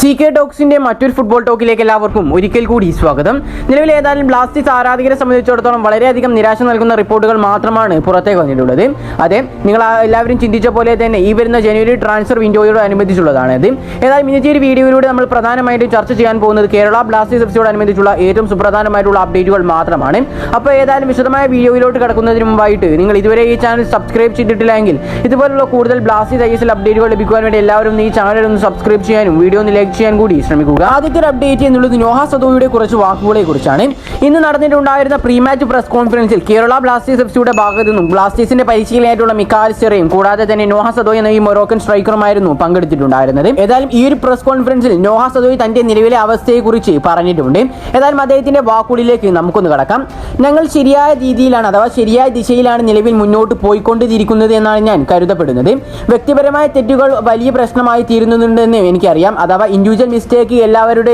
CK ടോക്സിന്റെ മറ്റൊരു football ടോക്കിലേക്ക് എല്ലാവർക്കും ഒരിക്കൽ കൂടി സ്വാഗതം. നിലവിൽ ഏതായാലും ബ്ലാസ്റ്റേഴ്സ് ആരാധകരെ സംബന്ധിച്ചിടത്തോളം വളരെയധികം നിരാശ നൽകുന്ന റിപ്പോർട്ടുകൾ മാത്രമാണ് പുറത്തേക്ക് വന്നിട്ടുള്ളത്. അതെ, നിങ്ങൾ എല്ലാവരും ചിന്തിച്ച പോലെ തന്നെ ഈ വരുന്ന ജനുവരി ട്രാൻസ്ഫർ വിൻഡോയോട് അനുബന്ധിച്ചുള്ളതാണ് ഇത്. ഏതായാലും ഇന്നത്തെ ഒരു വീഡിയോയിലൂടെ നമ്മൾ പ്രധാനമായിട്ടും ചർച്ച ചെയ്യാൻ പോകുന്നത് കേരള ബ്ലാസ്റ്റേഴ്സ് എഫ്സിയോട് അനുബന്ധിച്ചുള്ള ഏറ്റവും സുപ്രധാനമായിട്ടുള്ള അപ്ഡേറ്റുകൾ മാത്രമാണ്. അപ്പോൾ ഏതായാലും വിശദമായ വീഡിയോയിലോട്ട് കടക്കുന്നതിന് മുമ്പായിട്ട് നിങ്ങൾ ഇതുവരെ ഈ ചാനൽ സബ്സ്ക്രൈബ് ചെയ്തിട്ടില്ലെങ്കിൽ ഇതുപോലുള്ള കൂടുതൽ ബ്ലാസ്റ്റേഴ്സ് ISL അപ്ഡേറ്റുകൾ ലഭിക്കുവാൻ വേണ്ടി എല്ലാവരും ഈ ചാനൽ ഒന്ന് സബ്സ്ക്രൈബ് ചെയ്യാനും വീഡിയോ ലൈക്ക് ചെയ്യാൻ കൂടി ശ്രമിക്കുക. ആദ്യത്തെ അപ്ഡേറ്റ് എന്നുള്ളത് നോഹ സദോയുടെ കുറച്ച് വാക്കുകളെ കുറിച്ചാണ്. ഇന്ന് നടന്നിട്ടുണ്ടായിരുന്ന പ്രീ മാച്ച് പ്രസ് കോൺഫറൻസിൽ കേരള ബ്ലാസ്റ്റേഴ്സ് എഫ്സിയുടെ ഭാഗത്തു നിന്നും ബ്ലാസ്റ്റേഴ്സിന്റെ പരിശീലകനായിട്ടുള്ള മിക്കാലിസ്റ്ററയും കൂടാതെ തന്നെ നോഹ സദോയ് എന്ന ഈ മൊറോക്കൻ സ്ട്രൈക്കറുമായിരുന്നു പങ്കെടുത്തിട്ടുണ്ടായിരുന്നത്. ഏതായാലും ഈ ഒരു പ്രസ് കോൺഫറൻസിൽ നോഹ സദോയ് തന്റെ നിലവിലെ അവസ്ഥയെക്കുറിച്ച് പറഞ്ഞിട്ടുണ്ട്. ഏതായാലും അദ്ദേഹത്തിന്റെ വാക്കുകളിലേക്ക് നമുക്കൊന്ന് കടക്കാം. ഞങ്ങൾ ശരിയായ രീതിയിലാണ് അഥവാ ശരിയായ ദിശയിലാണ് നിലവിൽ മുന്നോട്ട് പോയിക്കൊണ്ടിരിക്കുന്നത് എന്നാണ് ഞാൻ കരുതപ്പെടുന്നത്. വ്യക്തിപരമായ തെറ്റുകൾ വലിയ പ്രശ്നമായി തീരുന്നുണ്ടെന്ന് എനിക്കറിയാം. അഥവാ ഇൻഡിവിജ്വൽ മിസ്റ്റേക്ക് എല്ലാവരുടെ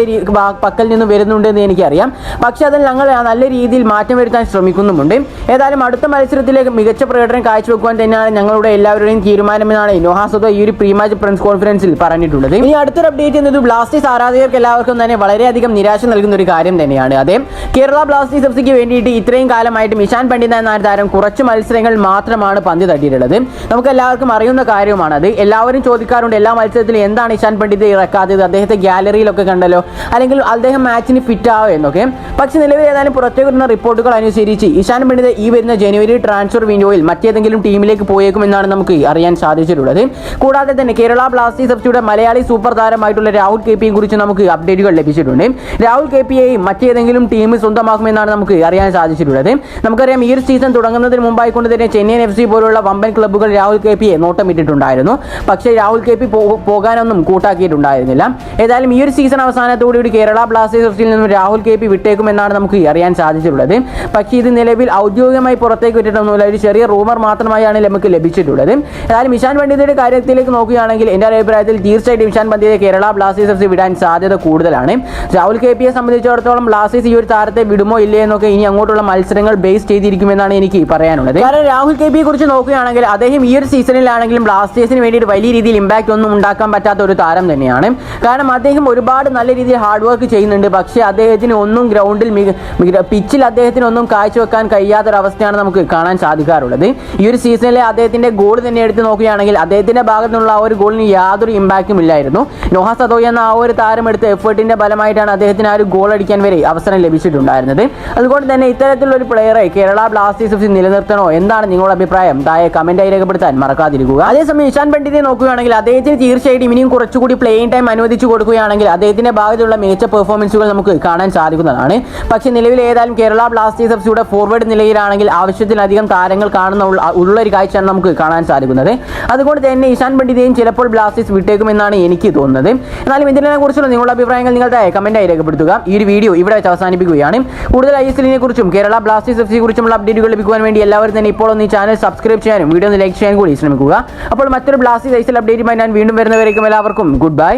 പക്കൽ നിന്ന് വരുന്നുണ്ടെന്ന് എനിക്കറിയാം. പക്ഷേ അതിൽ ഞങ്ങൾ നല്ല രീതിയിൽ മാറ്റം വരുത്താൻ ശ്രമിക്കുന്നുമുണ്ട്. ഏതായാലും അടുത്ത മത്സരത്തിലേക്ക് മികച്ച പ്രകടനം കാഴ്ചവെക്കുവാൻ തന്നെയാണ് ഞങ്ങളുടെ എല്ലാവരുടെയും തീരുമാനമെന്നാണ് നോഹ സദോയ് ഈ ഒരു പ്രീ മാച്ച് പ്രസ് കോൺഫറൻസിൽ പറഞ്ഞിട്ടുള്ളത്. ഇനി അടുത്തൊരു അപ്ഡേറ്റ് എന്നത് ബ്ലാസ്റ്റേഴ്സ് ആരാധകർക്ക് എല്ലാവർക്കും തന്നെ വളരെയധികം നിരാശ നൽകുന്ന ഒരു കാര്യം തന്നെയാണ്. അതേ, കേരള ബ്ലാസ്റ്റേഴ്സ് എഫ്സിക്ക് വേണ്ടിയിട്ട് ഇത്രയും കാലമായിട്ട് ഇഷാൻ പണ്ഡിറ്റ് എന്ന താരം കുറച്ച് മത്സരങ്ങൾ മാത്രമാണ് പന്ത് തട്ടിയിട്ടുള്ളത്. നമുക്ക് എല്ലാവർക്കും അറിയുന്ന കാര്യമാണത്. എല്ലാവരും ചോദിക്കാറുണ്ട് എല്ലാ മത്സരത്തിലും എന്താണ് ഇഷാൻ പണ്ഡിറ്റ് ഇറക്കാത്തത്, അദ്ദേഹത്തെ ഗാലറിയിലൊക്കെ കണ്ടല്ലോ, അല്ലെങ്കിൽ അദ്ദേഹം മാച്ചിന് ഫിറ്റ് ആവോ എന്നൊക്കെ. പക്ഷേ നിലവിൽ ഏതായാലും പുറത്തേക്ക് വരുന്ന റിപ്പോർട്ടുകൾ അനുസരിച്ച് ഇഷാൻ പണ്ഡിറ്റ് ഈ വരുന്ന ജനുവരി ട്രാൻസ്ഫർ വിൻഡോയിൽ മറ്റേതെങ്കിലും ടീമിലേക്ക് പോയേക്കുമെന്നാണ് നമുക്ക് അറിയാൻ സാധിച്ചിട്ടുള്ളത്. കൂടാതെ തന്നെ കേരള ബ്ലാസ്റ്റേഴ്സ് എഫ്സിയുടെ മലയാളി സൂപ്പർ താരമായിട്ടുള്ള രാഹുൽ KPയെ കുറിച്ച് നമുക്ക് അപ്ഡേറ്റുകൾ ലഭിച്ചിട്ടുണ്ട്. രാഹുൽ KPയെയും മറ്റേതെങ്കിലും ടീം സ്വന്തമാക്കുമെന്നാണ് നമുക്ക് അറിയാൻ സാധിച്ചിട്ടുള്ളത്. നമുക്കറിയാം ഈ ഒരു സീസൺ തുടങ്ങുന്നതിന് മുമ്പായിക്കൊണ്ട് തന്നെ ചെന്നൈയിൻ FC പോലുള്ള വമ്പൻ ക്ലബ്ബുകൾ രാഹുൽ KPയെ നോട്ടമിട്ടിട്ടുണ്ടായിരുന്നു. പക്ഷേ രാഹുൽ KP പോകാനൊന്നും കൂട്ടാക്കിയിട്ടുണ്ടായിരുന്നില്ല. ഏതായാലും ഈ ഒരു സീസൺ അവസാനത്തോടുകൂടി കേരള ബ്ലാസ്റ്റേഴ്സ് എഫ്സിയിൽ നിന്നും രാഹുൽ KP വിട്ടേക്കുമെന്നാണ് നമുക്ക് അറിയാൻ സാധിച്ചിട്ടുള്ളത്. പക്ഷേ ഇത് നിലവിൽ ഔദ്യോഗികമായി പുറത്തേക്ക് വിട്ടിട്ടൊന്നുമില്ല, ഒരു ചെറിയ റൂമർ മാത്രമായാണ് നമുക്ക് ലഭിച്ചിട്ടുള്ളത്. ഏതായാലും ഇഷാൻ പണ്ഡിറ്റിന്റെ കാര്യത്തിലേക്ക് നോക്കുകയാണെങ്കിൽ എൻ്റെ അഭിപ്രായത്തിൽ തീർച്ചയായിട്ടും ഇഷാൻ പണ്ഡിറ്റ് കേരള ബ്ലാസ്റ്റേഴ്സ് എഫ്സി വിടാൻ സാധ്യത കൂടുതലാണ്. രാഹുൽ KPയെ സംബന്ധിച്ചിടത്തോളം ബ്ലാസ്റ്റേഴ്സ് ഈ ഒരു താരത്തെ വിടുമോ ഇല്ലേ എന്നൊക്കെ ഇനി അങ്ങോട്ടുള്ള മത്സരങ്ങൾ ബേസ് ചെയ്തിരിക്കുമെന്നാണ് എനിക്ക് പറയാനുള്ളത്. കാരണം രാഹുൽ KPയെ കുറിച്ച് നോക്കുകയാണെങ്കിൽ അദ്ദേഹം ഈ ഒരു സീസണിലാണെങ്കിലും ബ്ലാസ്റ്റേഴ്സിന് വേണ്ടിയിട്ട് വലിയ രീതിയിൽ ഇമ്പാക്റ്റ് ഒന്നും ഉണ്ടാക്കാൻ പറ്റാത്ത ഒരു താരം തന്നെയാണ്. കാരണം അദ്ദേഹം ഒരുപാട് നല്ല രീതിയിൽ ഹാർഡ് വർക്ക് ചെയ്യുന്നുണ്ട്. പക്ഷേ അദ്ദേഹത്തിന് ഒന്നും ഗ്രൗണ്ടിൽ പിച്ചിൽ അദ്ദേഹത്തിന് ഒന്നും കാഴ്ചവെക്കാൻ കഴിയാത്തൊരവസ്ഥയാണ് നമുക്ക് കാണാൻ സാധിക്കാറുള്ളത്. ഈ ഒരു സീസണിലെ അദ്ദേഹത്തിന്റെ ഗോൾ തന്നെ എടുത്ത് നോക്കുകയാണെങ്കിൽ അദ്ദേഹത്തിന്റെ ഭാഗത്തു നിന്നുള്ള ആ ഒരു ഗോളിന് യാതൊരു ഇമ്പാക്റ്റും ഇല്ലായിരുന്നു. നോഹ സദോയ് എന്ന ആ ഒരു താരം എടുത്ത എഫേർട്ടിന്റെ ഫലമായിട്ടാണ് അദ്ദേഹത്തിന് ആ ഒരു ഗോൾ അടിക്കാൻ വരെ അവസരം ലഭിച്ചിട്ടുണ്ടായിരുന്നത്. അതുകൊണ്ട് തന്നെ ഇത്തരത്തിലുള്ള ഒരു പ്ലെയറെ കേരള ബ്ലാസ്റ്റേഴ്സ് എഫ്സി നിലനിർത്തണോ, എന്താണ് നിങ്ങളുടെ അഭിപ്രായം? താഴെ കമന്റായി രേഖപ്പെടുത്താൻ മറക്കാതിരിക്കുക. അതേസമയം ഇഷാൻ പണ്ഡിറ്റിനെ നോക്കുകയാണെങ്കിൽ അദ്ദേഹത്തിന് തീർച്ചയായിട്ടും ഇനിയും കുറച്ചുകൂടി പ്ലേയിങ് ടൈം അനുവദിച്ചു കൊടുക്കുകയാണെങ്കിൽ അദ്ദേഹത്തിന്റെ ഭാഗത്തുള്ള മികച്ച പെർഫോമൻസുകൾ നമുക്ക് കാണാൻ സാധിക്കുന്നതാണ്. പക്ഷേ നിലവിൽ ഏതായാലും കേരള ബ്ലാസ്റ്റേഴ്സ് എഫ്സിയുടെ ഫോർവേഡ് നിലയിലാണെങ്കിൽ ആവശ്യത്തിലധികം താരങ്ങൾ ഉള്ളൊരു കാഴ്ചയാണ് നമുക്ക് കാണാൻ സാധിക്കുന്നത്. അതുകൊണ്ട് തന്നെ ഇഷാൻ പണ്ഡിറ്റിനെയും ചിലപ്പോൾ ബ്ലാസ്റ്റേഴ്സ് വിട്ടേക്കുമെന്നാണ് എനിക്ക് തോന്നുന്നത്. എന്നാലും ഇതിനെ കുറിച്ചുള്ള നിങ്ങളുടെ അഭിപ്രായങ്ങൾ നിങ്ങളുടെ കമന്റായി രേഖപ്പെടുത്തുക. ഈ ഒരു വീഡിയോ ഇവിടെ വെച്ച് അവസാനിപ്പിക്കുകയാണ്. കൂടുതൽ ISLനെ കുറിച്ചും കേരള ബ്ലാസ്റ്റേഴ്സ് എഫ്സിയെ കുറിച്ചുള്ള അപ്ഡേറ്റുകൾ ലഭിക്കുവാൻ വേണ്ടി എല്ലാവരും തന്നെ ഇപ്പോൾ ഒന്ന് ഈ ചാനൽ സബ്സ്ക്രൈബ് ചെയ്യാനും വീഡിയോ ലൈക്ക് ചെയ്യാൻ കൂടി ശ്രമിക്കുക. അപ്പോൾ മറ്റൊരു ബ്ലാസ്റ്റേഴ്സ് ISL അപ്ഡേറ്റുമായി ഞാൻ വീണ്ടും വരുന്നവരേക്കും എല്ലാവർക്കും ഗുഡ് ബൈ.